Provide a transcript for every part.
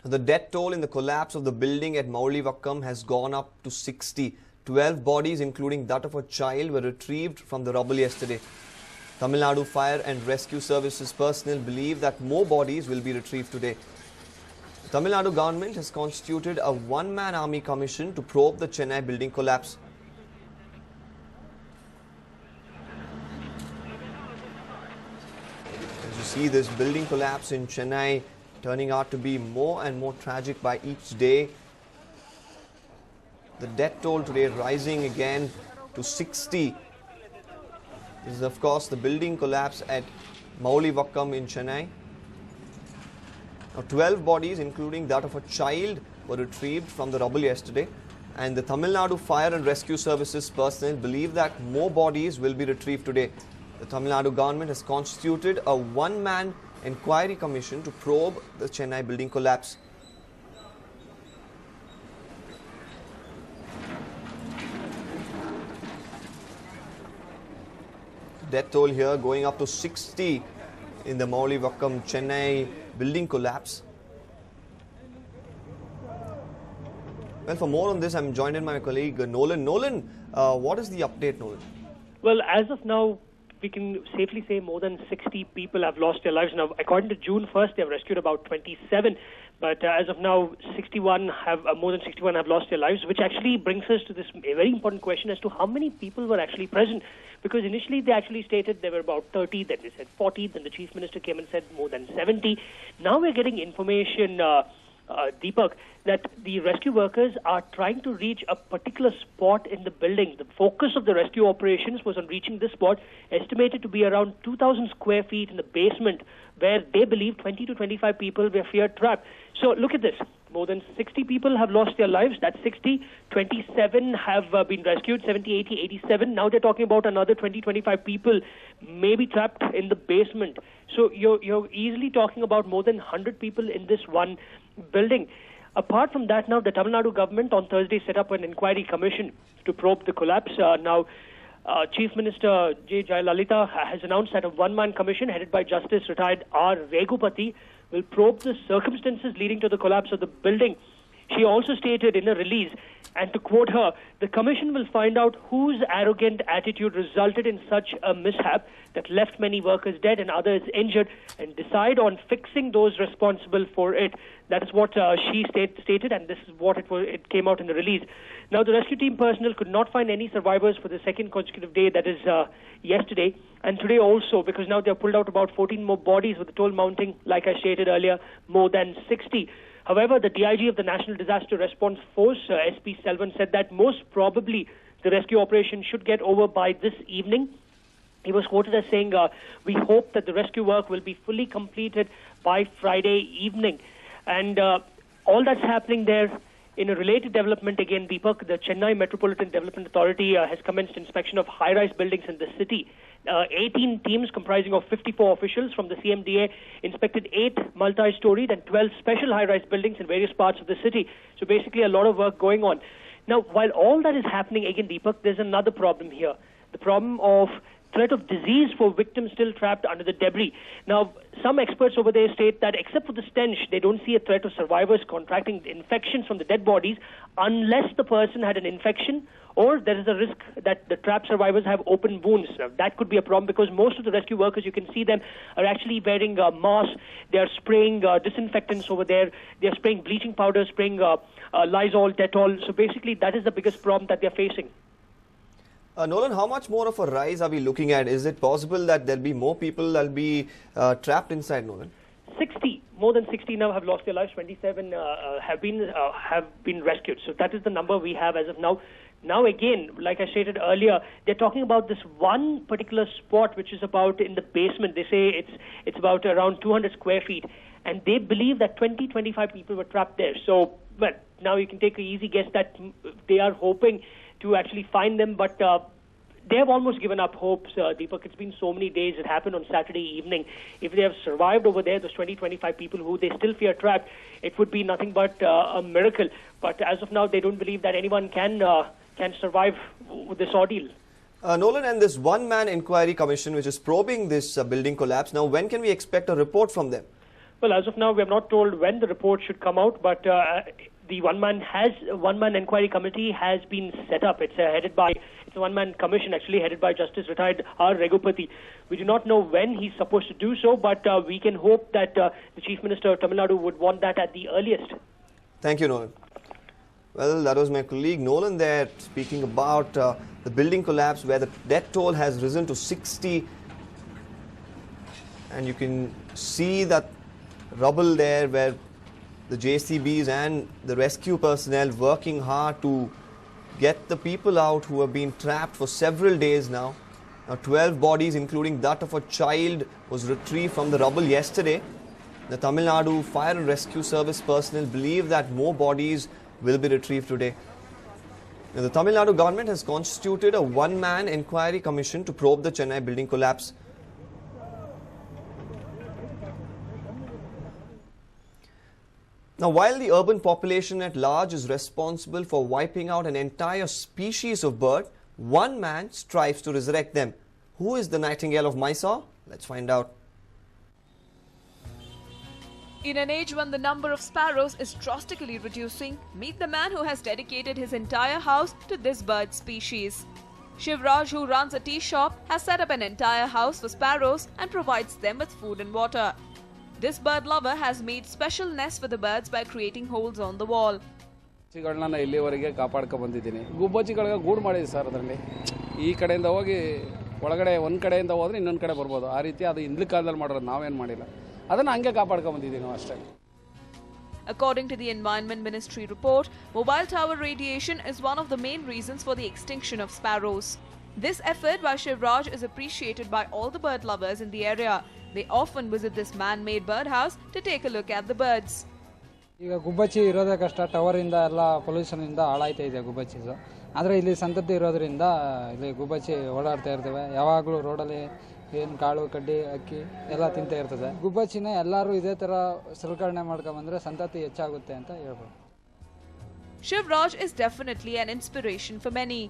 The death toll in the collapse of the building at Maulivakkam has gone up to 60. 12 bodies, including that of a child, were retrieved from the rubble yesterday. Tamil Nadu Fire and Rescue Services personnel believe that more bodies will be retrieved today. The Tamil Nadu government has constituted a one-man army commission to probe the Chennai building collapse. As you see, this building collapse in Chennai turning out to be more and more tragic by each day. The death toll today rising again to 60. This is, of course, the building collapse at Maulivakkam in Chennai. Now, 12 bodies, including that of a child, were retrieved from the rubble yesterday. And the Tamil Nadu Fire and Rescue Services personnel believe that more bodies will be retrieved today. The Tamil Nadu government has constituted a one-man inquiry commission to probe the Chennai building collapse. Death toll here going up to 60 in the Maulivakkam Chennai building collapse. Well, for more on this, I'm joined in by my colleague Nolan. Nolan, what is the update, Nolan? Well, as of now, we can safely say more than 60 people have lost their lives. Now, according to June 1st, they have rescued about 27. But as of now, more than 61 have lost their lives, which actually brings us to this very important question as to how many people were actually present. Because initially they actually stated there were about 30, then they said 40, then the Chief Minister came and said more than 70. Now we're getting information, Deepak, that the rescue workers are trying to reach a particular spot in the building. The focus of the rescue operations was on reaching this spot, estimated to be around 2,000 square feet in the basement, where they believe 20 to 25 people were feared trapped. So look at this. More than 60 people have lost their lives. That's 60. 27 have been rescued. 70, 80, 87. Now they're talking about another 20, 25 people maybe trapped in the basement. So you're easily talking about more than 100 people in this one building. Apart from that, now the Tamil Nadu government on Thursday set up an inquiry commission to probe the collapse. Chief Minister J. Jayalalalitha has announced that a one-man commission headed by Justice retired R. Regupati will probe the circumstances leading to the collapse of the building. She also stated in a release, and to quote her, the commission will find out whose arrogant attitude resulted in such a mishap that left many workers dead and others injured, and decide on fixing those responsible for it. That is what she stated, and this is what it came out in the release. Now, the rescue team personnel could not find any survivors for the second consecutive day, that is yesterday, and today also, because now they have pulled out about 14 more bodies, with the toll mounting, like I stated earlier, more than 60. However, the DIG of the National Disaster Response Force, SP Selvan, said that most probably the rescue operation should get over by this evening. He was quoted as saying, we hope that the rescue work will be fully completed by Friday evening. And all that's happening there. In a related development, again, Deepak, the Chennai Metropolitan Development Authority has commenced inspection of high-rise buildings in the city. 18 teams comprising of 54 officials from the CMDA inspected 8 multi-storied and 12 special high-rise buildings in various parts of the city. So basically a lot of work going on. Now, while all that is happening, again, Deepak, there's another problem here. The problem of threat of disease for victims still trapped under the debris. Now, some experts over there state that except for the stench, they don't see a threat of survivors contracting infections from the dead bodies unless the person had an infection, or there is a risk that the trapped survivors have open wounds. Now, that could be a problem because most of the rescue workers, you can see them, are actually wearing masks. They are spraying disinfectants over there. They are spraying bleaching powder, spraying Lysol, Dettol. So basically, that is the biggest problem that they are facing. Nolan, how much more of a rise are we looking at? Is it possible that there'll be more people that'll be trapped inside, Nolan? 60, more than 60 now have lost their lives. 27 have been rescued. So that is the number we have as of now. Now again, like I stated earlier, they're talking about this one particular spot which is about in the basement. They say it's about around 200 square feet, and they believe that 25 people were trapped there. So, well, now you can take an easy guess that they are hoping to actually find them, but they have almost given up hopes, Deepak. It's been so many days. It happened on Saturday evening. If they have survived over there, those 25 people who they still fear trapped, it would be nothing but a miracle. But as of now, they don't believe that anyone can survive with this ordeal. Nolan, and this one-man inquiry commission which is probing this building collapse, now when can we expect a report from them? Well, as of now, we have not told when the report should come out, but the one-man inquiry committee has been set up. It's a one-man commission actually headed by Justice Retired R. Raghupati. We do not know when he's supposed to do so, but we can hope that the Chief Minister of Tamil Nadu would want that at the earliest. Thank you, Nolan. Well, that was my colleague Nolan there speaking about the building collapse where the death toll has risen to 60. And you can see that rubble there where the JCBs and the rescue personnel working hard to get the people out who have been trapped for several days now. Now 12 bodies, including that of a child, was retrieved from the rubble yesterday. The Tamil Nadu Fire and Rescue Service personnel believe that more bodies will be retrieved today. Now, the Tamil Nadu government has constituted a one-man inquiry commission to probe the Chennai building collapse. Now, while the urban population at large is responsible for wiping out an entire species of bird, one man strives to resurrect them. Who is the nightingale of Mysore? Let's find out. In an age when the number of sparrows is drastically reducing, meet the man who has dedicated his entire house to this bird species. Shivraj, who runs a tea shop, has set up an entire house for sparrows and provides them with food and water. This bird lover has made special nests for the birds by creating holes on the wall. ಗುಬ್ಬಚ್ಚಿಗಳನ್ನ ಇಲ್ಲಿವರೆಗೆ ಕಾಪಾಡ್ಕೊಂಡು ಬಂದಿದ್ದೀನಿ. ಗುಬ್ಬಚ್ಚಿಗಳಿಗೆ ಗೂಡು ಮಾಡಿದೆ sir ಅದರಲ್ಲಿ. ಈ ಕಡೆಯಿಂದ ಹೋಗಿ ಒಳಗಡೆ ಒಂದು ಕಡೆಯಿಂದ ಹೋದ್ರೆ ಇನ್ನೊಂದು ಕಡೆ ಬರ್ಬೋದು. ಆ ರೀತಿ ಅದು ಹಿಂದಿನ ಕಾಲದಲ್ಲಿ ಮಾಡೋದು ನಾವೇನು ಮಾಡಿಲ್ಲ. ಅದನ್ನ ಹಂಗೆ ಕಾಪಾಡ್ಕೊಂಡು ಬಂದಿದ್ದೀವಿ ನಾವು ಅಷ್ಟೇ. According to the Environment Ministry report, mobile tower radiation is one of the main reasons for the extinction of sparrows. This effort by Shivraj is appreciated by all the bird lovers in the area. They often visit this man-made birdhouse to take a look at the birds. ಈಗ ಗುಬ್ಬಚ್ಚಿ ಇರೋದೇ ಕಷ್ಟ, tower ಇಂದ ಎಲ್ಲ pollution ಇಂದ ಹಾಳಾಯ್ತಾ ಇದೆ ಗುಬ್ಬಚ್ಚಿದು. ಆದರೆ ಇಲ್ಲಿ ಸಂತತಿ ಇರೋದ್ರಿಂದ ಇಲ್ಲಿ ಗುಬ್ಬಚ್ಚಿ ಓಡಾಡ್ತಾ ಇರ್ತವೆ. ಯಾವಾಗಲೂ ರೋಡಲ್ಲಿ ಏನು ಕಾಳು ಕಡ್ಡಿ ಅಕ್ಕಿ ಎಲ್ಲ ತಿಂತಾ ಇರ್ತದೆ. ಗುಬ್ಬಚ್ಚಿನ ಎಲ್ಲರೂ ಇದೇ ಥರ ಸಂರಕ್ಷಣೆ ಮಾಡ್ಕೊಂಡ್ಬಂದ್ರೆ ಸಂತತಿ ಹೆಚ್ಚಾಗುತ್ತೆ ಅಂತ ಹೇಳ್ಬೋದು. Shivraj is definitely an inspiration for many.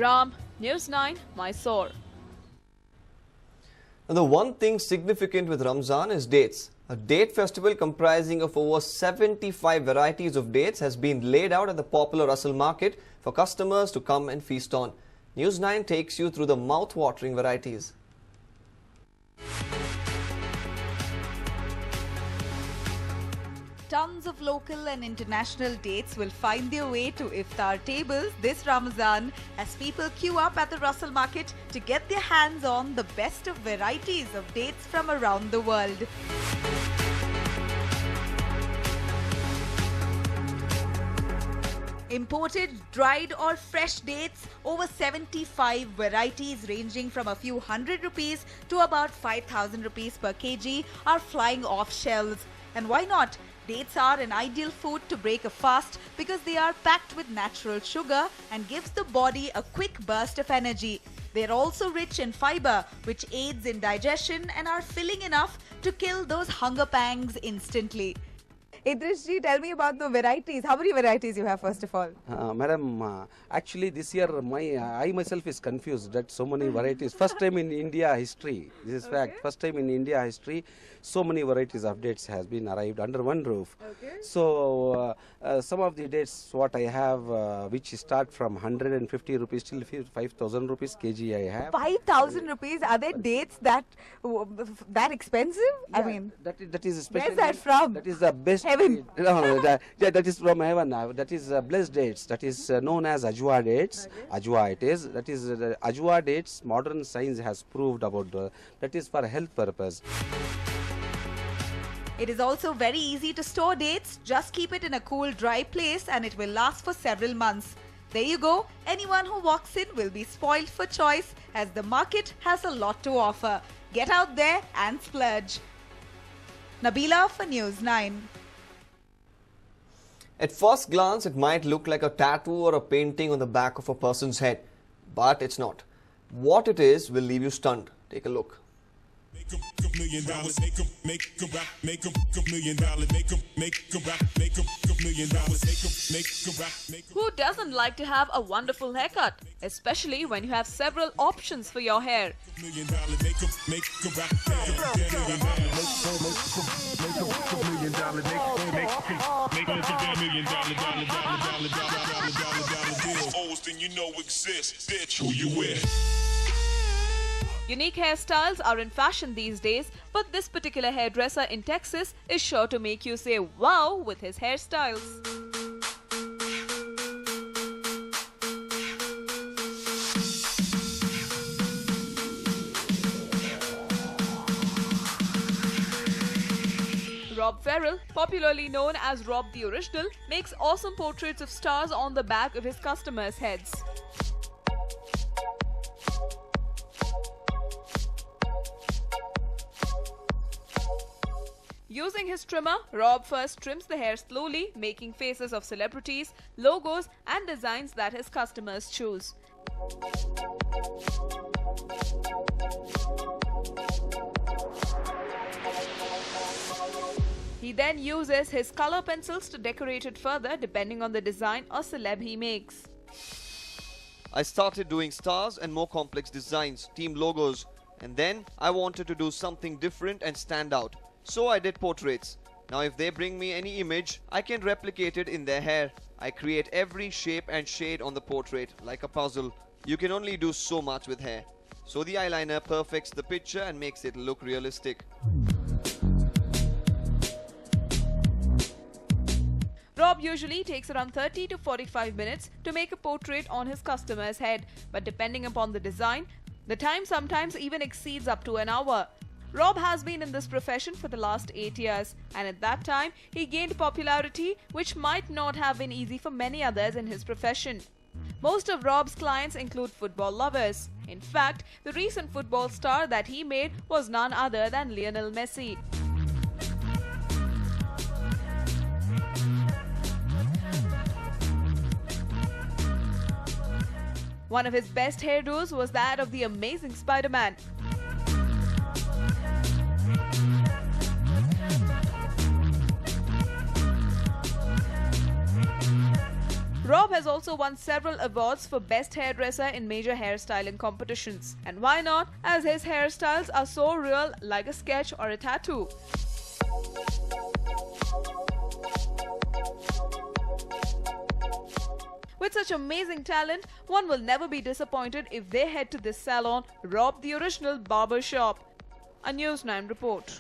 Ram, News9, Mysore. Now, the one thing significant with Ramzan is dates. A date festival comprising of over 75 varieties of dates has been laid out at the popular Russell Market for customers to come and feast on. News9 takes you through the mouth-watering varieties. Tons of local and international dates will find their way to iftar tables this Ramadan as people queue up at the Russell Market to get their hands on the best of varieties of dates from around the world. Imported, dried or fresh dates, over 75 varieties ranging from a few hundred rupees to about 5,000 rupees per kg are flying off shelves. And why not? Dates are an ideal food to break a fast because they are packed with natural sugar and gives the body a quick burst of energy. They are also rich in fiber, which aids in digestion and are filling enough to kill those hunger pangs instantly. Idrishji, tell me about the varieties. How many varieties you have first of all? Madam, actually this year I myself is confused that so many varieties. First time in India history, this is fact. First time in India history, so many varieties of dates has been arrived under one roof. Okay. So some of the dates what I have, which start from 150 rupees till 5,000 rupees kg I have. 5,000 rupees? Are there dates that expensive? Yeah, I mean, that is special. where's that from? That is the best. Heaven. No, that is from heaven. That is blessed dates. That is known as ajwa dates. Okay. Ajwa it is. That is ajwa dates. Modern science has proved about that is for health purpose. It is also very easy to store dates. Just keep it in a cool, dry place and it will last for several months. There you go. Anyone who walks in will be spoiled for choice as the market has a lot to offer. Get out there and splurge. Nabila for News9. At first glance, it might look like a tattoo or a painting on the back of a person's head, but it's not. What it is will leave you stunned. Take a look. $1 million, make a rap, make a $1 million, make a rap, make a $1 million, make a rap, make a. Who doesn't like to have a wonderful haircut, especially when you have several options for your hair? $1 million, make a rap, make a $1 million, make a $1 million, make a $1 million bills. O's then you know exist, bitch. Who you with? Unique hairstyles are in fashion these days, but this particular hairdresser in Texas is sure to make you say wow with his hairstyles. Rob Farrell, popularly known as Rob the Original, makes awesome portraits of stars on the back of his customers' heads. Using his trimmer, Rob first trims the hair slowly, making faces of celebrities, logos, and designs that his customers choose. He then uses his color pencils to decorate it further depending on the design or celeb he makes. I started doing stars and more complex designs, team logos, and then I wanted to do something different and stand out. So I did portraits. Now if they bring me any image, I can replicate it in their hair. I create every shape and shade on the portrait like a puzzle. You can only do so much with hair. So the eyeliner perfects the picture and makes it look realistic. Rob usually takes around 30 to 45 minutes to make a portrait on his customer's head, but depending upon the design, the time sometimes even exceeds up to an hour. Rob has been in this profession for the last 8 years, and at that time, he gained popularity which might not have been easy for many others in his profession. Most of Rob's clients include football lovers. In fact, the recent football star that he made was none other than Lionel Messi. One of his best hairdos was that of the amazing Spider-Man. Rob has also won several awards for Best Hairdresser in major hairstyling competitions. And why not, as his hairstyles are so real, like a sketch or a tattoo. With such amazing talent, one will never be disappointed if they head to this salon, Rob the Original Barber Shop. A News9 report.